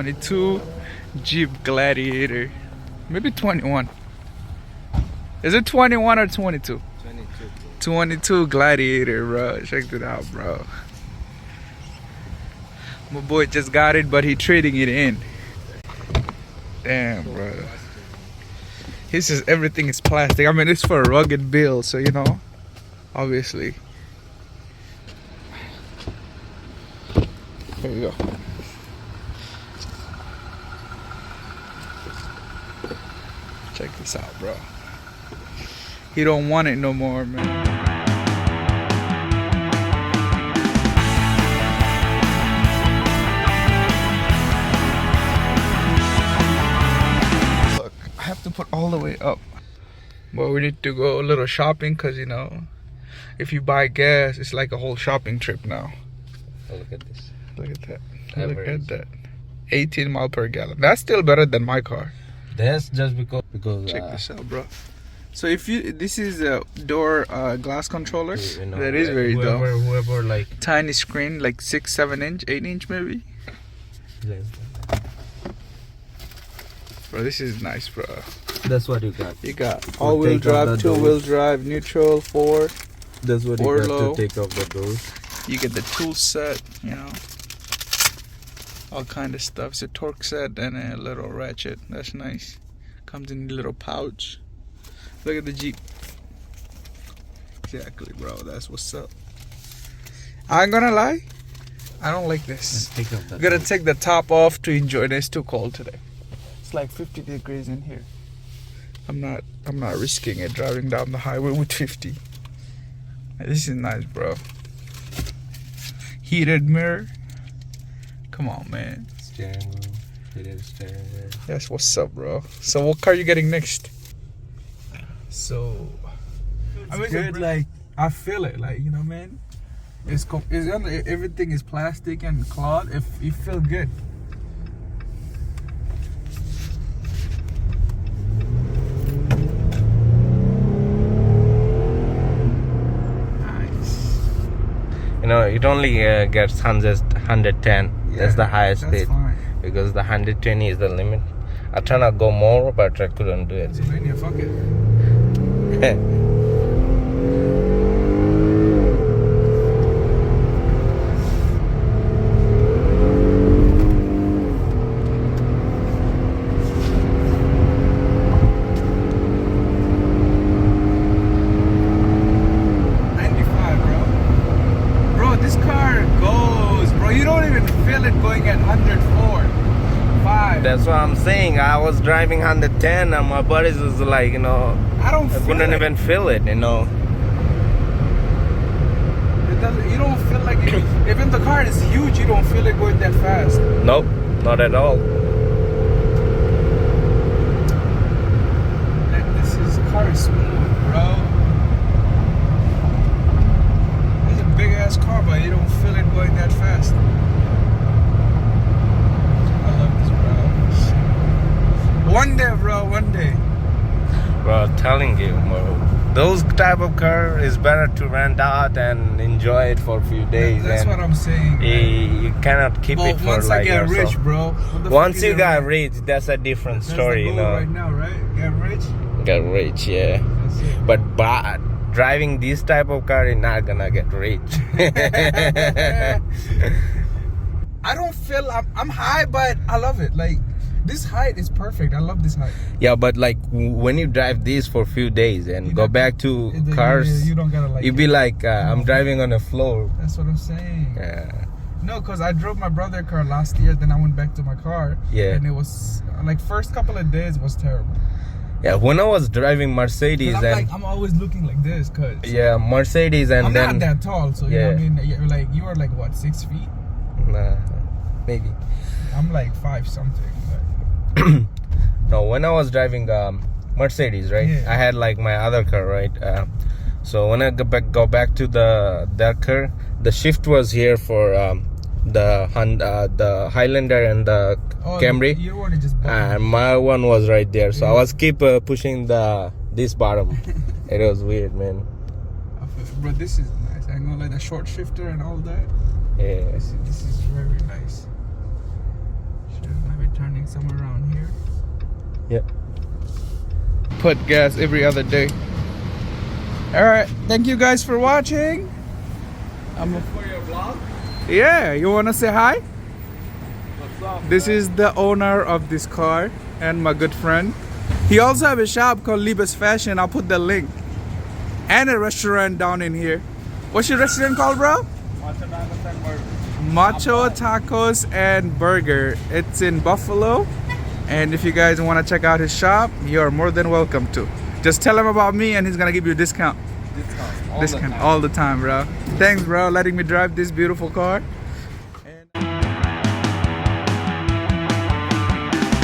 22 Jeep Gladiator. Maybe 21. Is it 21 or 22? 22. 22 Gladiator, bro. Check it out, bro. My boy just got it, but he trading it in. Damn, bro. He says everything is plastic. I mean, it's for a rugged build, so you know, obviously. Here you go. Check this out, bro. He don't want it no more, man. To put all the way up, but we need to go a little shopping because you know, if you buy gas, it's like a whole shopping trip now. Oh, look at this. Look at that. Average. Look at that. 18 miles per gallon. That's still better than my car. That's just because check this out, bro. So if you, this is a door glass controller. You know, that is very dope. Whoever like tiny screen, like 6-7 inch, 8 inch maybe. Yes. Bro, this is nice, bro. That's what you got. You got all-wheel drive, two-wheel drive, neutral, 4. That's what you got to take off the doors. You get the tool set, you know, all kind of stuff. It's a torque set and a little ratchet. That's nice. Comes in a little pouch. Look at the Jeep. Exactly, bro. That's what's up. I ain't gonna lie, I don't like this. I'm gonna take the top off to enjoy it. It's too cold today. Like 50 degrees in here. I'm not risking it driving down the highway with 50. This is nice, bro. Heated mirror. Come on, man. Steering wheel. Heated steering wheel. That's what's up, bro. So what car are you getting next? So I mean, good. Like I feel it. Like, you know, man. Everything is plastic and cloth. If you feel good. You know, it only gets 110. Yeah, that's the highest speed. Fine. Because the 120 is the limit. I try to go more, but I couldn't do it. Pennsylvania, fuck it. 95, bro. This car goes, bro. You don't even feel it going at 104. 5. That's what I'm saying. I was driving 110 and my buddies was like, you know, I couldn't even feel it, you know. It doesn't, you don't feel like it. Even the car is huge, you don't feel it going that fast. Nope, not at all. This car is smooth, bro. It's a big ass car, but you don't feel it going that fast. I love this, bro. One day, bro, one day. Bro, I'm telling you, bro, those type of car is better to rent out and enjoy it for a few days. That's what I'm saying. You cannot keep it for once like I get yourself. rich, bro. Once you got rich, that's a different story, the you goal know. right now, right? Get rich. Get rich, yeah. That's it. But driving this type of car, you're not gonna get rich. I don't feel I'm high, but I love it. Like, this height is perfect. I love this height. Yeah, but like when you drive this for a few days and go back to cars, you don't gotta like. You'd be like, I'm driving on a floor. That's what I'm saying. Yeah. No, cause I drove my brother's car last year. Then I went back to my car. Yeah. And it was like first couple of days was terrible. Yeah, when I was driving Mercedes I'm always looking like this, cause yeah, Mercedes and I'm then not that tall, so you know what I mean. You're like you are like what 6 feet? Nah, maybe. I'm like 5 something. No, when I was driving Mercedes, right? Yeah. I had like my other car, right? So when I go back to that car, the shift was here for the Highlander and the Camry. Your one is just and my one was right there, so I was keep pushing this bottom. It was weird, man. But this is nice. I'm gonna like the short shifter and all that. Yeah. This is very nice. turning somewhere around here. Yep. Put gas every other day. Alright, thank you guys for watching. For your vlog? Yeah, you wanna say hi? What's up? This is the owner of this car and my good friend. He also have a shop called Libas Fashion. I'll put the link. And a restaurant down in here. What's your restaurant called, bro? Macho Tacos and Burger. It's in Buffalo. And if you guys want to check out his shop, you're more than welcome to. Just tell him about me and he's gonna give you a discount. Discount all the time. All the time, bro. Thanks, bro, letting me drive this beautiful car.